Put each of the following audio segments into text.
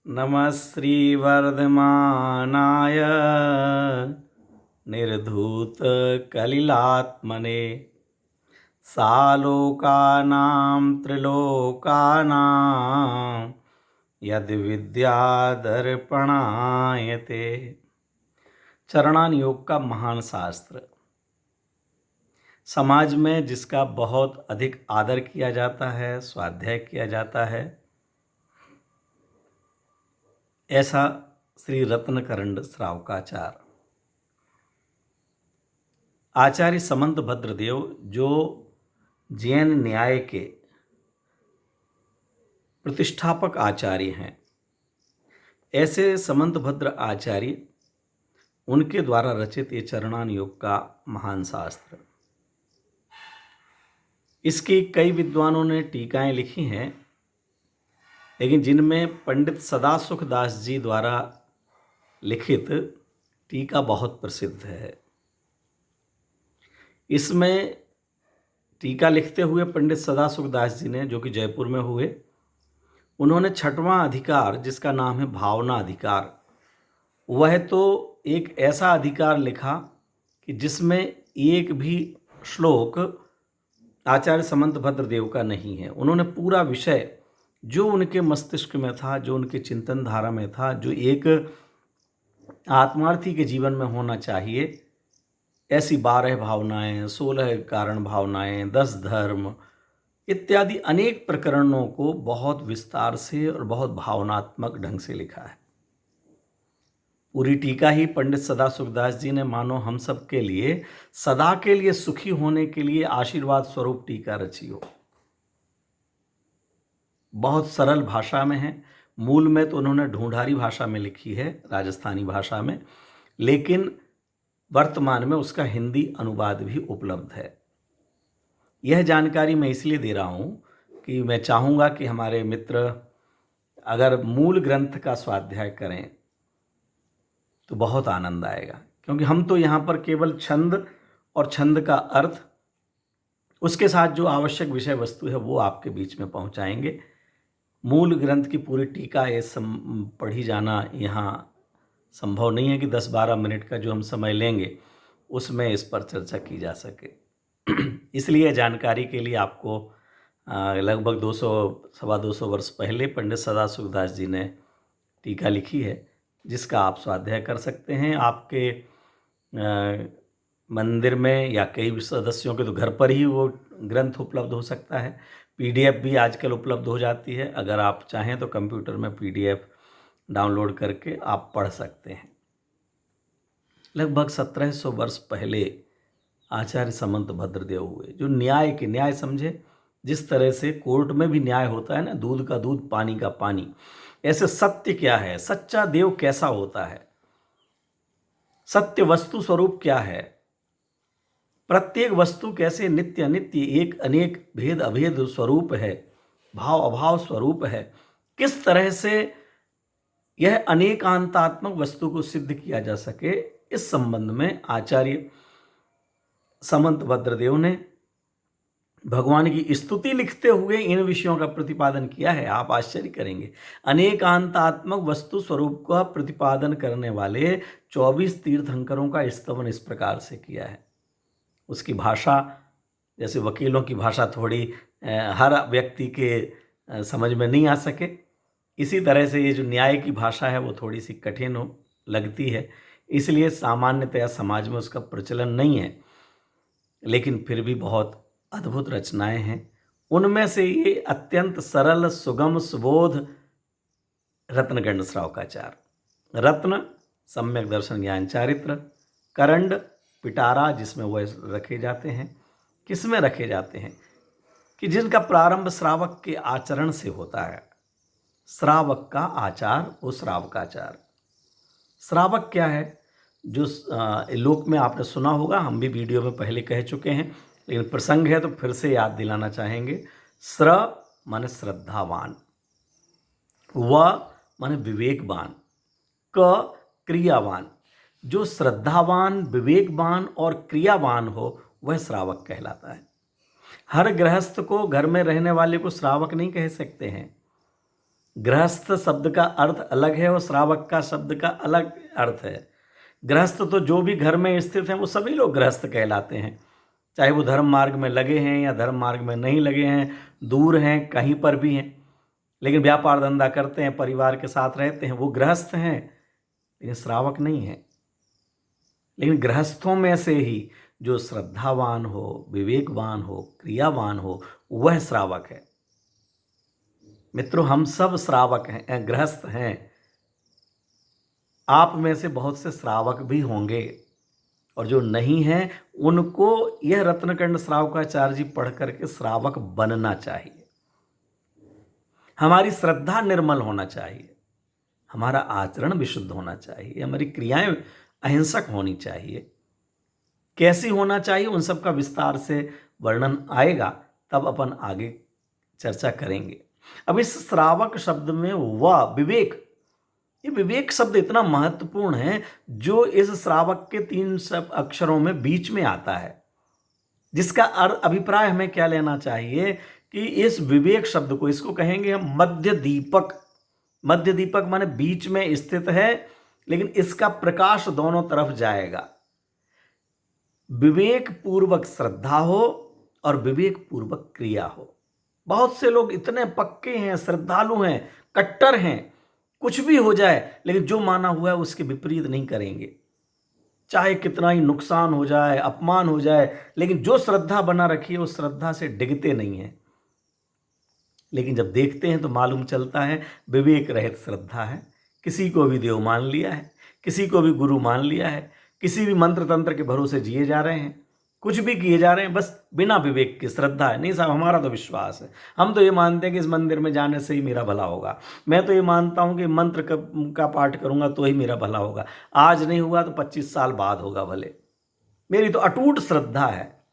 नमः श्रीवर्धमानाय निर्धूतकलिलात्मने सालोकानां त्रिलोकानां यद्विद्यादर्पणायते। चरणान योग का महान शास्त्र, समाज में जिसका बहुत अधिक आदर किया जाता है, स्वाध्याय किया जाता है, ऐसा श्री रत्नकरंड श्रावकाचार्य आचार्य समंत भद्रदेव, जो जैन न्याय के प्रतिष्ठापक आचार्य हैं, ऐसे समंत भद्र आचार्य, उनके द्वारा रचित ये चरणान योग का महान शास्त्र। इसकी कई विद्वानों ने टीकाएं लिखी हैं, लेकिन जिनमें पंडित सदासुख दास जी द्वारा लिखित टीका बहुत प्रसिद्ध है। इसमें टीका लिखते हुए पंडित सदासुख दास जी ने, जो कि जयपुर में हुए, उन्होंने छठवां अधिकार, जिसका नाम है भावना अधिकार, वह तो एक ऐसा अधिकार लिखा कि जिसमें एक भी श्लोक आचार्य समंत भद्रदेव का नहीं है। उन्होंने पूरा विषय जो उनके मस्तिष्क में था, जो उनके चिंतन धारा में था, जो एक आत्मार्थी के जीवन में होना चाहिए, ऐसी 12 भावनाएं, 16 कारण भावनाएं, 10 धर्म इत्यादि अनेक प्रकरणों को बहुत विस्तार से और बहुत भावनात्मक ढंग से लिखा है। पूरी टीका ही पंडित सदासुख दास जी ने मानो हम सब के लिए सदा के लिए सुखी होने के लिए आशीर्वाद स्वरूप टीका रची हो। बहुत सरल भाषा में है। मूल में तो उन्होंने ढूंढारी भाषा में लिखी है, राजस्थानी भाषा में, लेकिन वर्तमान में उसका हिंदी अनुवाद भी उपलब्ध है। यह जानकारी मैं इसलिए दे रहा हूँ कि मैं चाहूँगा कि हमारे मित्र अगर मूल ग्रंथ का स्वाध्याय करें तो बहुत आनंद आएगा, क्योंकि हम तो यहाँ पर केवल छंद और छंद का अर्थ, उसके साथ जो आवश्यक विषय वस्तु है वो आपके बीच में पहुँचाएंगे। मूल ग्रंथ की पूरी टीका ये पढ़ी जाना यहाँ संभव नहीं है कि 10-12 मिनट का जो हम समय लेंगे उसमें इस पर चर्चा की जा सके। इसलिए जानकारी के लिए आपको लगभग 200-225 वर्ष पहले पंडित सदासुख दास जी ने टीका लिखी है, जिसका आप स्वाध्याय कर सकते हैं। आपके मंदिर में या कई सदस्यों के तो घर पर ही वो ग्रंथ उपलब्ध हो सकता है। PDF भी आजकल उपलब्ध हो जाती है। अगर आप चाहें तो कंप्यूटर में PDF डाउनलोड करके आप पढ़ सकते हैं। लगभग 1700 वर्ष पहले आचार्य समंत भद्रदेव हुए, जो न्याय के, न्याय समझे, जिस तरह से कोर्ट में भी न्याय होता है ना, दूध का दूध, पानी का पानी, ऐसे सत्य क्या है, सच्चा देव कैसा होता है, सत्य वस्तु स्वरूप क्या है, प्रत्येक वस्तु कैसे नित्य अनित्य, एक अनेक, भेद अभेद स्वरूप है, भाव अभाव स्वरूप है, किस तरह से यह अनेकांतात्मक वस्तु को सिद्ध किया जा सके, इस संबंध में आचार्य समंत भद्रदेव ने भगवान की स्तुति लिखते हुए इन विषयों का प्रतिपादन किया है। आप आश्चर्य करेंगे। अनेकांतात्मक वस्तु स्वरूप का प्रतिपादन करने वाले 24 तीर्थंकरों का स्तवन इस प्रकार से किया है। उसकी भाषा, जैसे वकीलों की भाषा थोड़ी हर व्यक्ति के समझ में नहीं आ सके, इसी तरह से ये जो न्याय की भाषा है वो थोड़ी सी कठिन लगती है, इसलिए सामान्यतया समाज में उसका प्रचलन नहीं है, लेकिन फिर भी बहुत अद्भुत रचनाएं हैं। उनमें से ये अत्यंत सरल, सुगम, सुबोध रत्नकरंड श्रावकाचार्य। रत्न सम्यक दर्शन ज्ञान चारित्र, करंड पिटारा, जिसमें वह रखे जाते हैं। किसमें रखे जाते हैं? कि जिनका प्रारंभ श्रावक के आचरण से होता है। श्रावक का आचार वो श्रावकाचार। श्रावक क्या है? जो लोक में आपने सुना होगा, हम भी वीडियो में पहले कह चुके हैं, लेकिन प्रसंग है तो फिर से याद दिलाना चाहेंगे। श्र माने श्रद्धावान, व माने विवेकवान, क क्रियावान। जो श्रद्धावान, विवेकवान और क्रियावान हो वह श्रावक कहलाता है। हर गृहस्थ को, घर में रहने वाले को श्रावक नहीं कह सकते हैं। गृहस्थ शब्द का अर्थ अलग है और श्रावक का शब्द का अलग अर्थ है। गृहस्थ तो जो भी घर में स्थित हैं वो सभी लोग गृहस्थ कहलाते हैं, चाहे वो धर्म मार्ग में लगे हैं या धर्म मार्ग में नहीं लगे हैं, दूर हैं, कहीं पर भी हैं, लेकिन व्यापार धंधा करते हैं, परिवार के साथ रहते हैं, वो गृहस्थ हैं, लेकिन श्रावक नहीं है। लेकिन गृहस्थों में से ही जो श्रद्धावान हो, विवेकवान हो, क्रियावान हो, वह श्रावक है। मित्रों, हम सब श्रावक हैं, गृहस्थ हैं। आप में से बहुत से श्रावक भी होंगे, और जो नहीं हैं उनको यह रत्नकंड श्रावकाचार्य जी पढ़ करके श्रावक बनना चाहिए। हमारी श्रद्धा निर्मल होना चाहिए, हमारा आचरण विशुद्ध होना चाहिए, हमारी क्रियाएं अहिंसक होनी चाहिए। कैसी होना चाहिए उन सब का विस्तार से वर्णन आएगा, तब अपन आगे चर्चा करेंगे। अब इस श्रावक शब्द में व विवेक, ये विवेक शब्द इतना महत्वपूर्ण है जो इस श्रावक के 3 सब अक्षरों में बीच में आता है, जिसका अभिप्राय हमें क्या लेना चाहिए कि इस विवेक शब्द को, इसको कहेंगे हम मध्य दीपक। मध्य दीपक माने बीच में स्थित है, लेकिन इसका प्रकाश दोनों तरफ जाएगा। विवेक पूर्वक श्रद्धा हो और विवेक पूर्वक क्रिया हो। बहुत से लोग इतने पक्के हैं, श्रद्धालु हैं, कट्टर हैं, कुछ भी हो जाए लेकिन जो माना हुआ है उसके विपरीत नहीं करेंगे, चाहे कितना ही नुकसान हो जाए, अपमान हो जाए, लेकिन जो श्रद्धा बना रखी है उस श्रद्धा से डिगते नहीं हैं। लेकिन जब देखते हैं तो मालूम चलता है विवेक रहित श्रद्धा है, किसी को भी देव मान लिया है, किसी को भी गुरु मान लिया है, किसी भी मंत्र तंत्र के भरोसे जिए जा रहे हैं, कुछ भी किए जा रहे हैं, बस बिना विवेक की। श्रद्धा है नहीं साहब, हमारा तो विश्वास है, हम तो ये मानते हैं कि इस मंदिर में जाने से ही मेरा भला होगा, मैं तो ये मानता हूँ कि मंत्र का पाठ करूँगा तो ही मेरा भला होगा, आज नहीं हुआ तो 25 साल बाद होगा भले, मेरी तो अटूट श्रद्धा है।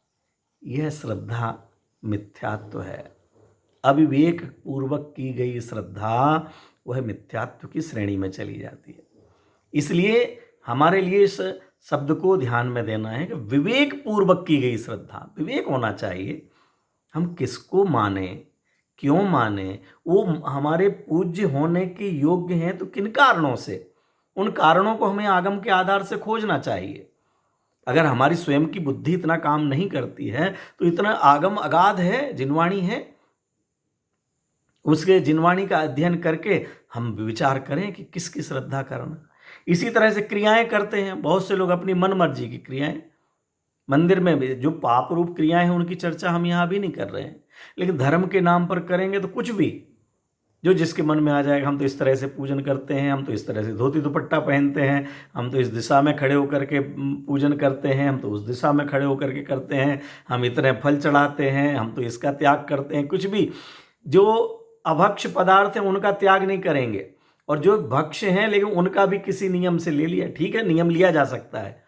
यह श्रद्धा मिथ्यात्व है। अविवेक पूर्वक की गई श्रद्धा वह मिथ्यात्व की श्रेणी में चली जाती है। इसलिए हमारे लिए इस शब्द को ध्यान में देना है कि विवेक पूर्वक की गई श्रद्धा, विवेक होना चाहिए। हम किसको माने, क्यों माने, वो हमारे पूज्य होने के योग्य हैं तो किन कारणों से, उन कारणों को हमें आगम के आधार से खोजना चाहिए। अगर हमारी स्वयं की बुद्धि इतना काम नहीं करती है तो इतना आगम अगाध है, जिनवाणी है, उसके जिनवाणी का अध्ययन करके हम विचार करें कि किसकी श्रद्धा करना। इसी तरह से क्रियाएं करते हैं, बहुत से लोग अपनी मन मर्जी की क्रियाएं, मंदिर में भी जो पाप रूप क्रियाएं हैं उनकी चर्चा हम यहाँ भी नहीं कर रहे हैं, लेकिन धर्म के नाम पर करेंगे तो कुछ भी जो जिसके मन में आ जाएगा, हम तो इस तरह से पूजन करते हैं, हम तो इस तरह से धोती दुपट्टा पहनते हैं, हम तो इस दिशा में खड़े होकर के पूजन करते हैं, हम तो उस दिशा में खड़े होकर के करते हैं, हम इतने फल चढ़ाते हैं, हम तो इसका त्याग करते हैं। कुछ भी जो अभक्ष पदार्थ हैं उनका त्याग नहीं करेंगे, और जो भक्ष हैं लेकिन उनका भी किसी नियम से ले लिया, ठीक है, नियम लिया जा सकता है,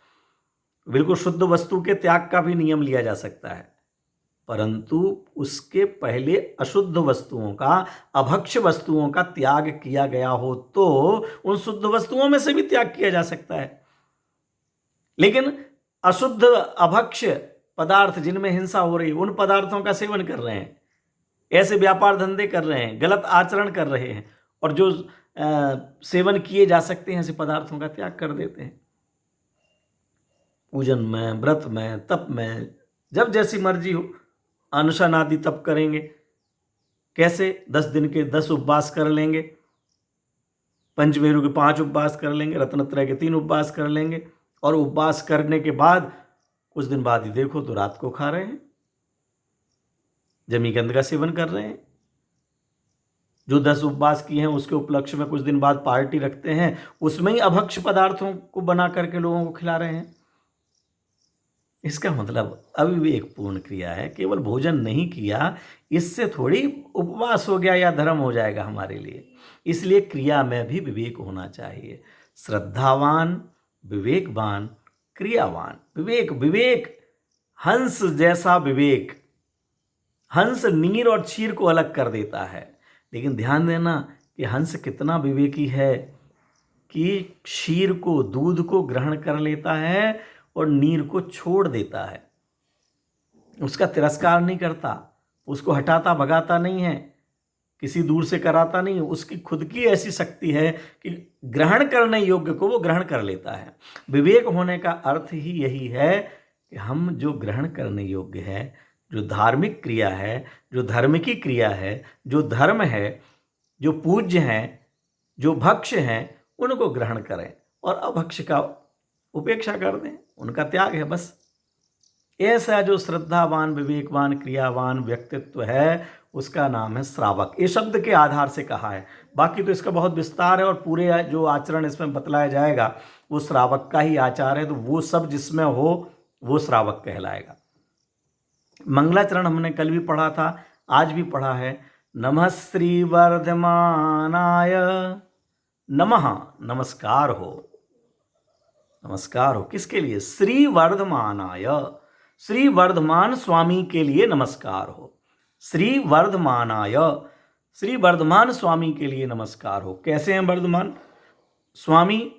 बिल्कुल शुद्ध वस्तु के त्याग का भी नियम लिया जा सकता है, परंतु उसके पहले अशुद्ध वस्तुओं का, अभक्ष वस्तुओं का त्याग किया गया हो तो उन शुद्ध वस्तुओं में से भी त्याग किया जा सकता है। लेकिन अशुद्ध अभक्ष पदार्थ जिनमें हिंसा हो रही है, उन पदार्थों का सेवन कर रहे हैं, ऐसे व्यापार धंधे कर रहे हैं, गलत आचरण कर रहे हैं, और जो सेवन किए जा सकते हैं ऐसे पदार्थों का त्याग कर देते हैं। पूजन में, व्रत में, तप में, जब जैसी मर्जी हो अनुष्ठान आदि तप करेंगे। कैसे? 10 दिन के 10 उपवास कर लेंगे, पंचमेरु के 5 उपवास कर लेंगे, रत्नत्रय के 3 उपवास कर लेंगे, और उपवास करने के बाद कुछ दिन बाद ही देखो तो रात को खा रहे हैं, जमीगंध का सेवन कर रहे हैं। जो 10 उपवास किए हैं उसके उपलक्ष्य में कुछ दिन बाद पार्टी रखते हैं, उसमें ही अभक्ष पदार्थों को बना करके लोगों को खिला रहे हैं। इसका मतलब अविवेकपूर्ण क्रिया है। केवल भोजन नहीं किया इससे थोड़ी उपवास हो गया या धर्म हो जाएगा हमारे लिए। इसलिए क्रिया में भी विवेक होना चाहिए। श्रद्धावान, विवेकवान, क्रियावान। विवेक, विवेक हंस जैसा विवेक, हंस नीर और क्षीर को अलग कर देता है। लेकिन ध्यान देना कि हंस कितना विवेकी है कि क्षीर को, दूध को ग्रहण कर लेता है और नीर को छोड़ देता है। उसका तिरस्कार नहीं करता, उसको हटाता भगाता नहीं है। किसी दूर से कराता नहीं, उसकी खुद की ऐसी शक्ति है कि ग्रहण करने योग्य को वो ग्रहण कर लेता है। विवेक होने का अर्थ ही यही है कि हम जो ग्रहण करने योग्य है, जो धार्मिक क्रिया है, जो धर्म की क्रिया है, जो धर्म है, जो पूज्य हैं, जो भक्ष्य हैं, उनको ग्रहण करें और अभक्ष्य का उपेक्षा कर दें, उनका त्याग है बस। ऐसा जो श्रद्धावान, विवेकवान, क्रियावान व्यक्तित्व है उसका नाम है श्रावक। ये शब्द के आधार से कहा है, बाकी तो इसका बहुत विस्तार है और पूरे जो आचरण इसमें बतलाया जाएगा वो श्रावक का ही आचार है, तो वो सब जिसमें हो वो श्रावक कहलाएगा। मंगलाचरण हमने कल भी पढ़ा था, आज भी पढ़ा है। नमः श्री वर्धमानाय, नमः नमस्कार हो, नमस्कार हो किसके लिए? श्री वर्धमानाय, श्री वर्धमान स्वामी के लिए नमस्कार हो। श्री वर्धमानाय, श्री वर्धमान स्वामी के लिए नमस्कार हो। कैसे हैं वर्धमान स्वामी?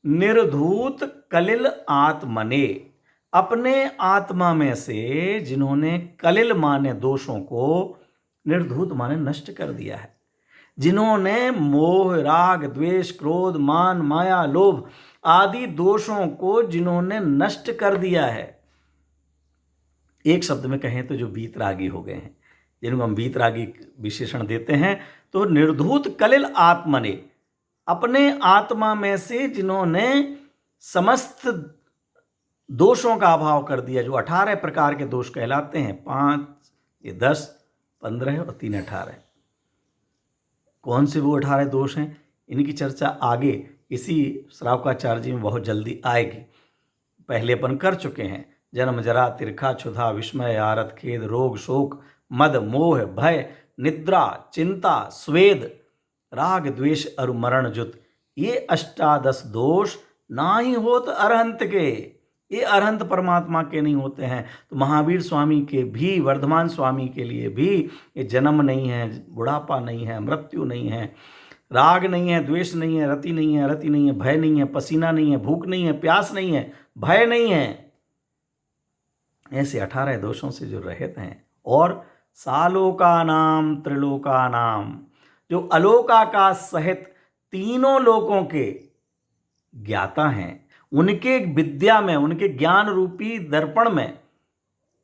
निर्धूत कलिल आत्मने, अपने आत्मा में से जिन्होंने कलिल माने दोषों को, निर्धूत माने नष्ट कर दिया है, जिन्होंने मोह, राग, द्वेष, क्रोध, मान, माया, लोभ आदि दोषों को जिन्होंने नष्ट कर दिया है। एक शब्द में कहें तो जो वीतरागी हो गए हैं, जिनको हम वीतरागी विशेषण देते हैं, तो निर्धूत कलिल आत्मने, अपने आत्मा में से जिन्होंने समस्त दोषों का अभाव कर दिया, जो 18 प्रकार के दोष कहलाते हैं, 5, ये 10, 15 और 3, 18। कौन से वो 18 दोष हैं? इनकी चर्चा आगे इसी श्रावकाचार्य जी में बहुत जल्दी आएगी। पहले अपन कर चुके हैं। जन्म, जरा, तिरखा, क्षुधा, विस्मय, आरत, खेद, रोग, शोक, मद, मोह, भय, निद्रा, चिंता, स्वेद, राग, द्वेष और मरण जुत, ये 18 दोष ना ही होत अरहंत के, ये अरहंत परमात्मा के नहीं होते हैं। तो महावीर स्वामी के भी, वर्धमान स्वामी के लिए भी ये जन्म नहीं है, बुढ़ापा नहीं है, मृत्यु नहीं है, राग नहीं है, द्वेष नहीं है, रति नहीं है, रति नहीं है, भय नहीं है, पसीना नहीं है, भूख नहीं है, प्यास नहीं है, भय नहीं है। ऐसे 18 दोषों से जो रहित हैं और सालोका नाम त्रिलोका नाम, जो अलोकाकाश सहित तीनों लोकों के ज्ञाता हैं, उनके विद्या में, उनके ज्ञान रूपी दर्पण में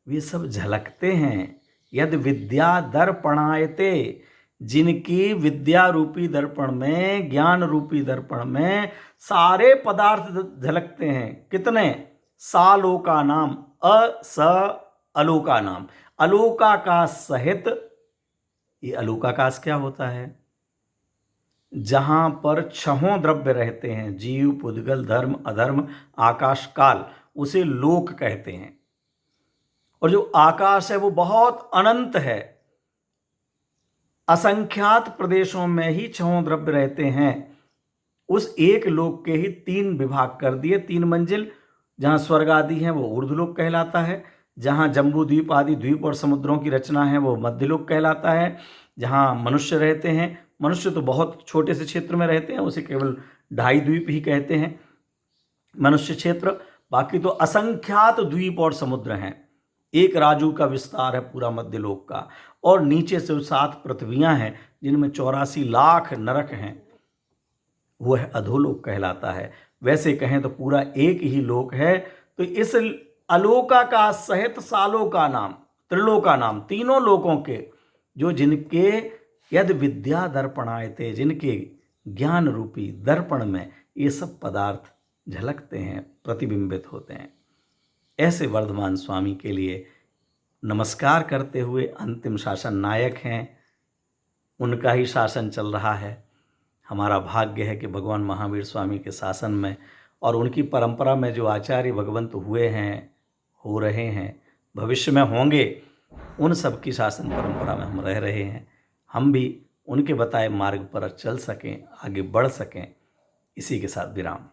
वे सब झलकते हैं। यद विद्या दर्पणायते, जिनकी विद्या रूपी दर्पण में, ज्ञान रूपी दर्पण में सारे पदार्थ झलकते हैं। कितने? सालोका नाम, स अलोका नाम, अलोकाकाश सहित। ये अलोकाकाश क्या होता है? जहां पर 6 द्रव्य रहते हैं, जीव, पुद्गल, धर्म, अधर्म, आकाश, काल, उसे लोक कहते हैं। और जो आकाश है वो बहुत अनंत है, असंख्यात प्रदेशों में ही 6 द्रव्य रहते हैं। उस एक लोक के ही 3 विभाग कर दिए, 3 मंजिल। जहां स्वर्ग आदि हैं वो ऊर्ध्वलोक कहलाता है, जहां जम्बू द्वीप आदि द्वीप और समुद्रों की रचना है वो मध्यलोक कहलाता है, जहां मनुष्य रहते हैं, मनुष्य तो बहुत छोटे से क्षेत्र में रहते हैं, उसे केवल 2.5 द्वीप ही कहते हैं मनुष्य क्षेत्र, बाकी तो असंख्यात द्वीप और समुद्र हैं। एक राजू का विस्तार है पूरा मध्यलोक का, और नीचे से 7 पृथ्वियां हैं जिनमें 84 लाख नरक हैं, वह अधोलोक कहलाता है। वैसे कहें तो पूरा एक ही लोक है। तो इस अलोका सहित सालोका नाम, त्रिलोका नाम, तीनों लोकों के, जो जिनके यद विद्या दर्पणायते, जिनके ज्ञान रूपी दर्पण में ये सब पदार्थ झलकते हैं, प्रतिबिंबित होते हैं, ऐसे वर्धमान स्वामी के लिए नमस्कार करते हुए, अंतिम शासन नायक हैं, उनका ही शासन चल रहा है। हमारा भाग्य है कि भगवान महावीर स्वामी के शासन में और उनकी परंपरा में जो आचार्य भगवंत हुए हैं, हो रहे हैं, भविष्य में होंगे, उन सब की शासन परंपरा में हम रह रहे हैं। हम भी उनके बताए मार्ग पर चल सकें, आगे बढ़ सकें। इसी के साथ विराम।